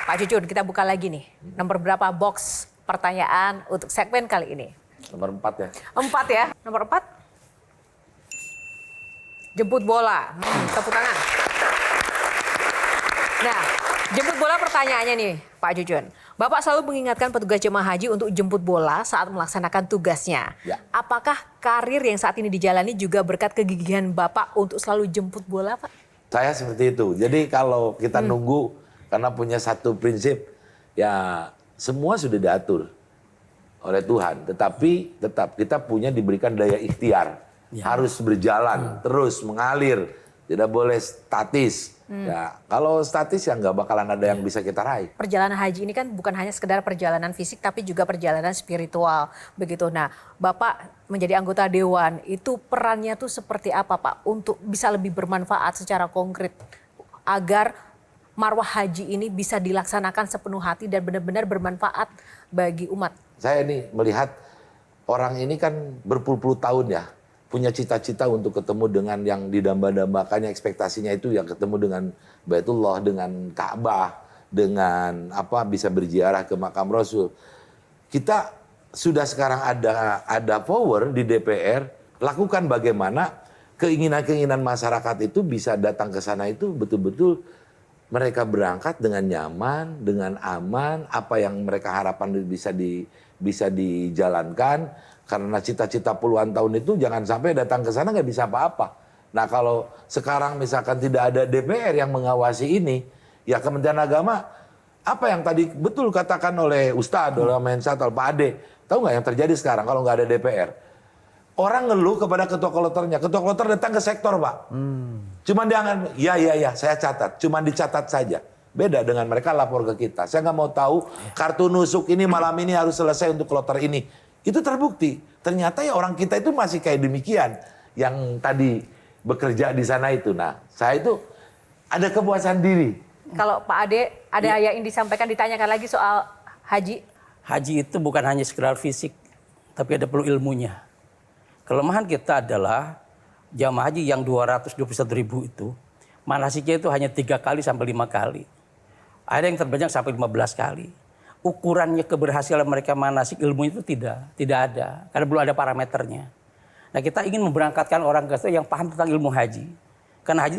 Pak Jujun, kita buka lagi nih. Nomor berapa box pertanyaan untuk segmen kali ini? Nomor 4 ya. 4 ya. Nomor 4. Jemput bola. Tepuk tangan. Nah, jemput bola pertanyaannya nih Pak Jujun. Bapak selalu mengingatkan petugas jemaah haji untuk jemput bola saat melaksanakan tugasnya. Ya. Apakah karir yang saat ini dijalani juga berkat kegigihan Bapak untuk selalu jemput bola, Pak? Saya seperti itu. Jadi kalau kita nunggu karena punya satu prinsip, ya semua sudah diatur oleh Tuhan. Tetapi tetap kita punya diberikan daya ikhtiar. Harus berjalan, terus mengalir. Tidak boleh statis. Ya, kalau statis ya nggak bakalan ada yang bisa kita raih. Perjalanan haji ini kan bukan hanya sekedar perjalanan fisik tapi juga perjalanan spiritual begitu. Nah, Bapak menjadi anggota dewan itu perannya tuh seperti apa Pak untuk bisa lebih bermanfaat secara konkret agar marwah haji ini bisa dilaksanakan sepenuh hati dan benar-benar bermanfaat bagi umat. Saya nih melihat orang ini kan berpuluh-puluh tahun ya punya cita-cita untuk ketemu dengan yang didamba-dambakannya, ekspektasinya itu yang ketemu dengan Baitullah, dengan Ka'bah, dengan apa bisa berziarah ke makam Rasul. Kita sudah sekarang ada power di DPR, lakukan bagaimana keinginan-keinginan masyarakat itu bisa datang ke sana itu betul-betul mereka berangkat dengan nyaman, dengan aman, apa yang mereka harapkan bisa dijalankan. Karena cita-cita puluhan tahun itu jangan sampai datang ke sana nggak bisa apa-apa. Nah kalau sekarang misalkan tidak ada DPR yang mengawasi ini, ya Kementerian Agama, apa yang tadi betul katakan oleh Ustadz, oleh Mensat, oleh Pak Ade, tahu nggak yang terjadi sekarang kalau nggak ada DPR? Orang ngeluh kepada ketua kloternya, ketua kloter datang ke sektor Pak. Cuman dia ya saya catat, cuman dicatat saja. Beda dengan mereka lapor ke kita. Saya nggak mau tahu kartu nusuk ini malam ini harus selesai untuk kloter ini. Itu terbukti. Ternyata ya orang kita itu masih kayak demikian. Yang tadi bekerja di sana itu. Nah, saya itu ada kepuasan diri. Kalau Pak Ade ada yang ingin disampaikan, ditanyakan lagi soal haji. Haji itu bukan hanya sekedar fisik, tapi ada perlu ilmunya. Kelemahan kita adalah jamaah haji yang 221.000 itu, manasiknya itu hanya 3 kali sampai 5 kali. Ada yang terbanyak sampai 15 kali. Ukurannya keberhasilan mereka manasik ilmu itu tidak ada karena belum ada parameternya. Nah kita ingin memberangkatkan orang ke sana yang paham tentang ilmu haji. Karena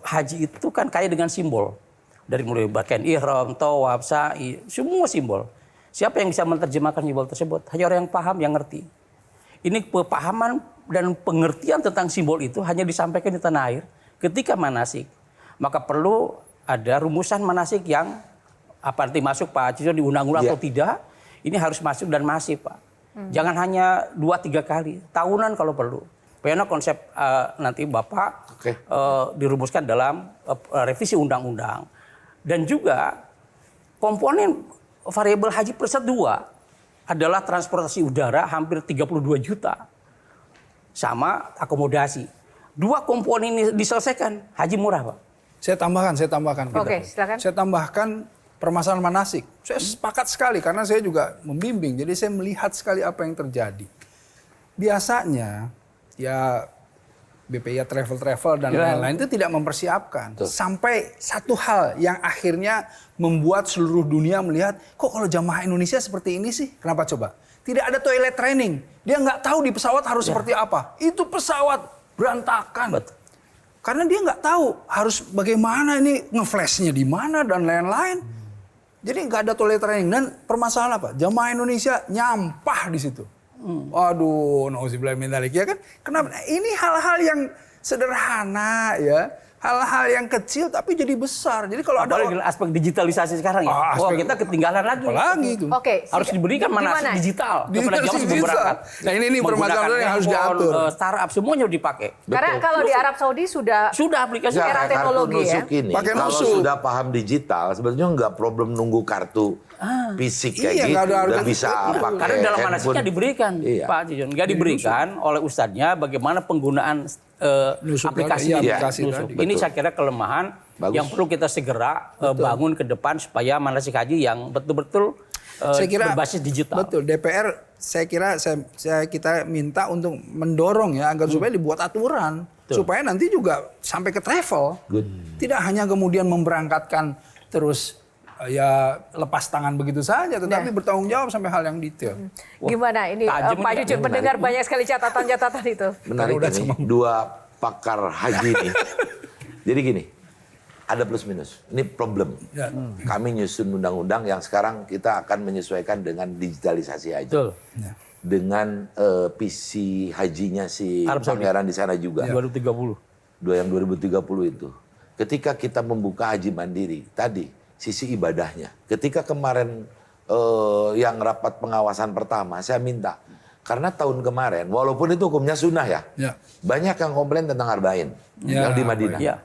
haji itu kan kaya dengan simbol. Dari mulai pakaian ihram, tawaf, sa'i, semua simbol. Siapa yang bisa menerjemahkan simbol tersebut? Hanya orang yang paham, yang ngerti. Ini pemahaman dan pengertian tentang simbol itu hanya disampaikan di tanah air ketika manasik. Maka perlu ada rumusan manasik yang apa nanti masuk Pak Ciso di undang-undang atau tidak, ini harus masuk dan masif Pak. Jangan hanya 2-3 kali, tahunan kalau perlu. Karena konsep nanti Bapak dirumuskan dalam revisi undang-undang. Dan juga komponen variabel haji +2 adalah transportasi udara hampir 32 juta. Sama akomodasi. 2 komponen ini diselesaikan, haji murah Pak. Saya tambahkan. Oke, silakan. Saya tambahkan permasalahan manasik. Saya sepakat sekali karena saya juga membimbing. Jadi saya melihat sekali apa yang terjadi. Biasanya ya BPI travel dan lain-lain itu tidak mempersiapkan. Sampai satu hal yang akhirnya membuat seluruh dunia melihat, kok kalau jamaah Indonesia seperti ini sih? Kenapa coba? Tidak ada toilet training. Dia nggak tahu di pesawat harus seperti apa. Itu pesawat berantakan. Betul. Karena dia nggak tahu harus bagaimana ini ngeflashnya di mana dan lain-lain. Jadi nggak ada toilet training. Dan permasalahan apa? Jamaah Indonesia nyampah di situ. Waduh, nauzubillah min dzalik ya kan? Kenapa? Ini hal-hal yang sederhana ya. Hal-hal yang kecil tapi jadi besar. Jadi kalau ada aspek digitalisasi sekarang ya. Wah, kita ketinggalan lagi. Apalagi itu. Oke, Harus diberikan manasik digital kepada jamaah sebelum berangkat. Nah ini permasalahan yang harus diatur. Startup semuanya dipakai. Karena kalau di Arab Saudi sudah aplikasi era teknologi ya. Pakai kalau sudah paham digital sebetulnya nggak problem nunggu kartu fisik kayak gitu. Udah bisa pakai. Karena dalam manasiknya diberikan Pak Cijon. Nggak diberikan oleh ustadznya bagaimana penggunaan aplikasi nusuk. Ini saya kira kelemahan yang perlu kita segera bangun ke depan supaya manasik haji yang betul-betul berbasis digital. Betul, DPR saya kira kita minta untuk mendorong ya agar supaya dibuat aturan. Supaya nanti juga sampai ke travel. Tidak hanya kemudian memberangkatkan terus ya lepas tangan begitu saja, tetapi bertanggung jawab sampai hal yang detail. Gimana ini tajam Pak ini, Jujun mendengar banyak sekali catatan-catatan itu. Menarik ini, dua pakar haji ini. Jadi gini, ada plus minus. Ini problem. Ya. Kami nyusun undang-undang yang sekarang kita akan menyesuaikan dengan digitalisasi haji. Betul. Ya. Dengan visi hajinya si Arab Saudi. pangeran di sana juga. 2030. Yang 2030 itu. Ketika kita membuka haji mandiri, tadi sisi ibadahnya. Ketika kemarin yang rapat pengawasan pertama, saya minta. Karena tahun kemarin, walaupun itu hukumnya sunnah ya. Ya. Banyak yang komplain tentang arba'in Ya, yang di Madinah. Ya.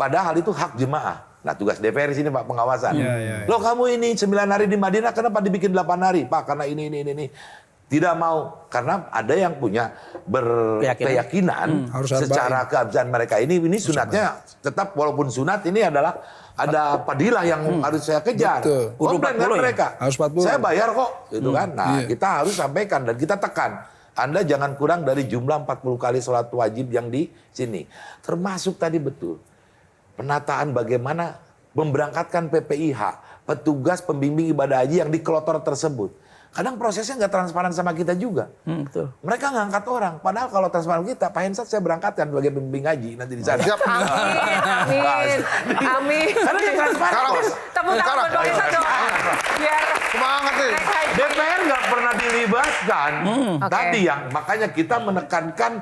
Padahal itu hak jemaah. Nah tugas DPR di sini Pak pengawasan. Ya. Loh kamu ini 9 hari di Madinah kenapa dibikin 8 hari? Pak karena ini. Tidak mau. Karena ada yang punya berkeyakinan Harus secara keabsahan mereka. Ini sunatnya tetap walaupun sunat ini adalah ada padilah yang harus saya kejar. Betul. Komplain kan 40 ya? mereka. Harus 40. Saya bayar kok. Gitu kan. Nah kita harus sampaikan dan kita tekan. Anda jangan kurang dari jumlah 40 kali sholat wajib yang di sini. Termasuk tadi betul. Penataan bagaimana memberangkatkan PPIH, petugas pembimbing ibadah haji yang di kloter tersebut. Kadang prosesnya nggak transparan sama kita juga. Betul. Mereka ngangkat orang. Padahal kalau transparan kita, Pak Hensat saya berangkatkan sebagai pembimbing haji nanti di sana. Siap. Amin. Karena dia transparan. Sekarang, Bos. Tepuk tangan buat Bang Hensat dong. Biar semangat nih. naik haji. DPR nggak pernah dilibatkan. Oke. Tadi yang makanya kita menekankan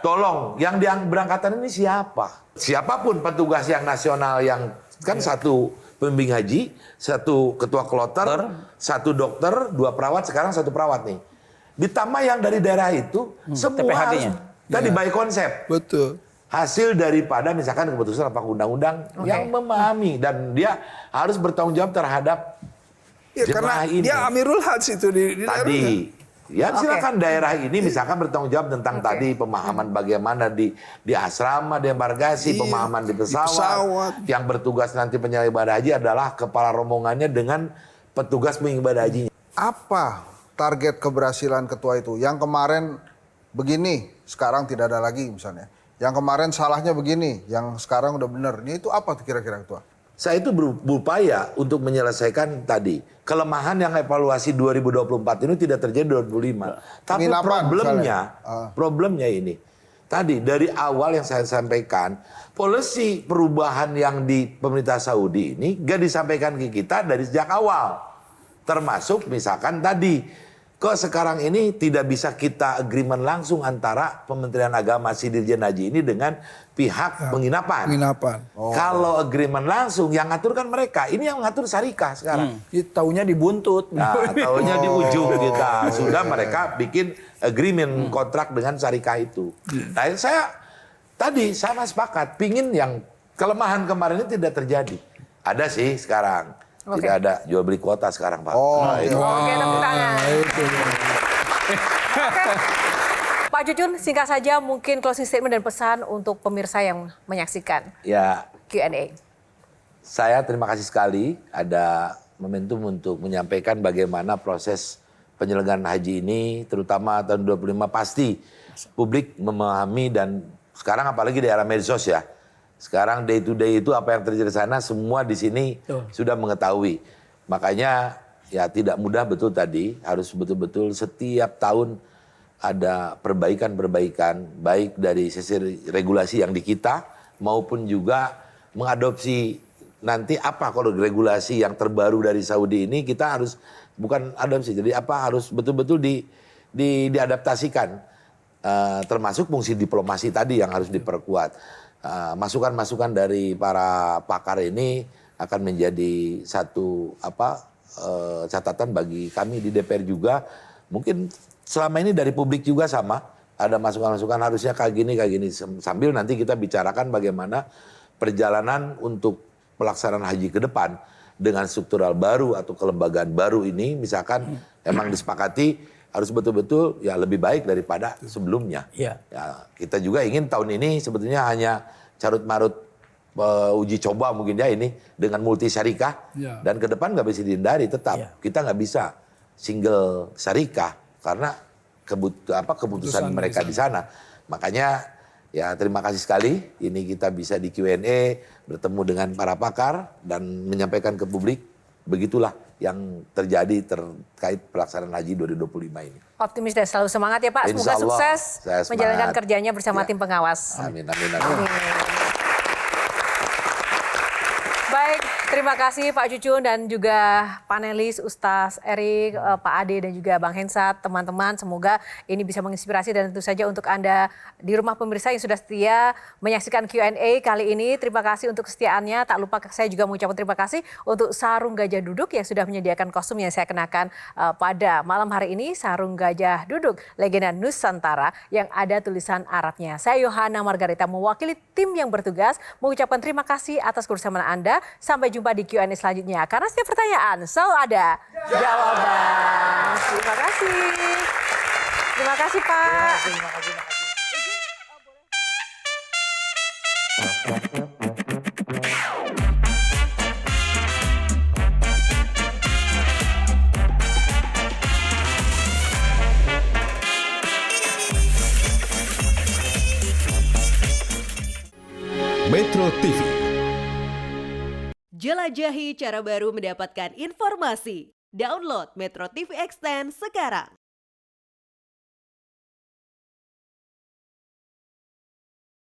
tolong yang berangkatan ini siapa? Siapapun petugas yang nasional yang kan satu pembimbing haji, satu ketua kloter, satu dokter, 2 perawat, sekarang 1 perawat nih. Ditambah yang dari daerah itu semua harus TPHD-nya. tadi by konsep. Betul. Hasil daripada misalkan keputusan apa undang-undang yang memahami dan dia harus bertanggung jawab terhadap Ya, karena jemaah ini. dia Amirul Hajj itu di daerahnya. Tadi ya silakan daerah ini misalkan bertanggung jawab tentang tadi pemahaman bagaimana di asrama, di embarkasi, pemahaman di pesawat. Yang bertugas nanti penyelenggara ibadah haji adalah kepala rombongannya dengan petugas pengibadah hajinya. Apa target keberhasilan ketua itu? Yang kemarin begini, sekarang tidak ada lagi misalnya. Yang kemarin salahnya begini, yang sekarang udah benar. Ini itu apa tuh kira-kira ketua? Saya itu berupaya untuk menyelesaikan tadi kelemahan yang evaluasi 2024 ini tidak terjadi 2025. Tapi Penginapan, problemnya ini. Tadi dari awal yang saya sampaikan, polisi perubahan yang di pemerintah Saudi ini gak disampaikan ke kita dari sejak awal. Termasuk misalkan tadi, kok sekarang ini tidak bisa kita agreement langsung antara Kementerian Agama si Dirjen Haji ini dengan pihak penginapan. Kalau agreement langsung yang ngatur kan mereka. Ini yang ngatur syarikat sekarang. Taunya dibuntut. Nah, taunya di ujung kita. Sudah mereka bikin agreement kontrak dengan syarikat itu. Nah, saya tadi sama sepakat. Pingin yang kelemahan kemarin ini tidak terjadi. Ada sih sekarang. Oke. Tidak ada jual beli kuota sekarang, Pak. Oh, itu. Oke, tepuk tangan. Oke. Pak Jujun, singkat saja mungkin closing statement dan pesan untuk pemirsa yang menyaksikan Ya, Q&A. saya terima kasih sekali ada momentum untuk menyampaikan bagaimana proses penyelenggaraan haji ini, terutama tahun 2025 pasti publik memahami dan sekarang apalagi di era medsos ya. Sekarang day to day itu apa yang terjadi di sana semua di sini sudah mengetahui. Makanya ya tidak mudah betul tadi, harus betul-betul setiap tahun ada perbaikan-perbaikan baik dari sisi regulasi yang di kita maupun juga mengadopsi nanti apa kalau regulasi yang terbaru dari Saudi ini kita harus bukan adopsi jadi apa harus betul-betul diadaptasikan termasuk fungsi diplomasi tadi yang harus diperkuat. Masukan-masukan dari para pakar ini akan menjadi satu catatan bagi kami di DPR juga. Mungkin selama ini dari publik juga sama, ada masukan-masukan harusnya kayak gini. Sambil nanti kita bicarakan bagaimana perjalanan untuk pelaksanaan haji ke depan dengan struktural baru atau kelembagaan baru ini, misalkan emang disepakati harus betul-betul ya lebih baik daripada sebelumnya. Iya. Ya, kita juga ingin tahun ini sebetulnya hanya carut-marut uji coba mungkin ya ini dengan multi syarikah dan ke depan nggak bisa dihindari tetap kita nggak bisa single syarikah karena keputusan mereka di sana. Makanya ya terima kasih sekali ini kita bisa di Q&A bertemu dengan para pakar dan menyampaikan ke publik begitulah yang terjadi terkait pelaksanaan haji 2025 ini. Optimis dan selalu semangat ya Pak. Semoga Insya Allah, sukses saya semangat. menjalankan kerjanya bersama Ya. tim pengawas. Amin, amin, amin. Baik, terima kasih Pak Cucun dan juga panelis Ustaz Erik, Pak Ade dan juga Bang Hensat, teman-teman. Semoga ini bisa menginspirasi dan tentu saja untuk Anda di rumah pemirsa yang sudah setia menyaksikan Q&A kali ini. Terima kasih untuk kesetiaannya. Tak lupa saya juga mengucapkan terima kasih untuk Sarung Gajah Duduk yang sudah menyediakan kostum yang saya kenakan pada malam hari ini. Sarung Gajah Duduk, legenda Nusantara yang ada tulisan Arabnya. Saya Yohana Margarita mewakili tim yang bertugas mengucapkan terima kasih atas kebersamaan Anda. Sampai jumpa di Q&A selanjutnya. Karena setiap pertanyaan selalu ada jawaban. Terima kasih. Terima kasih Pak. Metro TV. Jelajahi cara baru mendapatkan informasi. Download Metro TV Extend sekarang.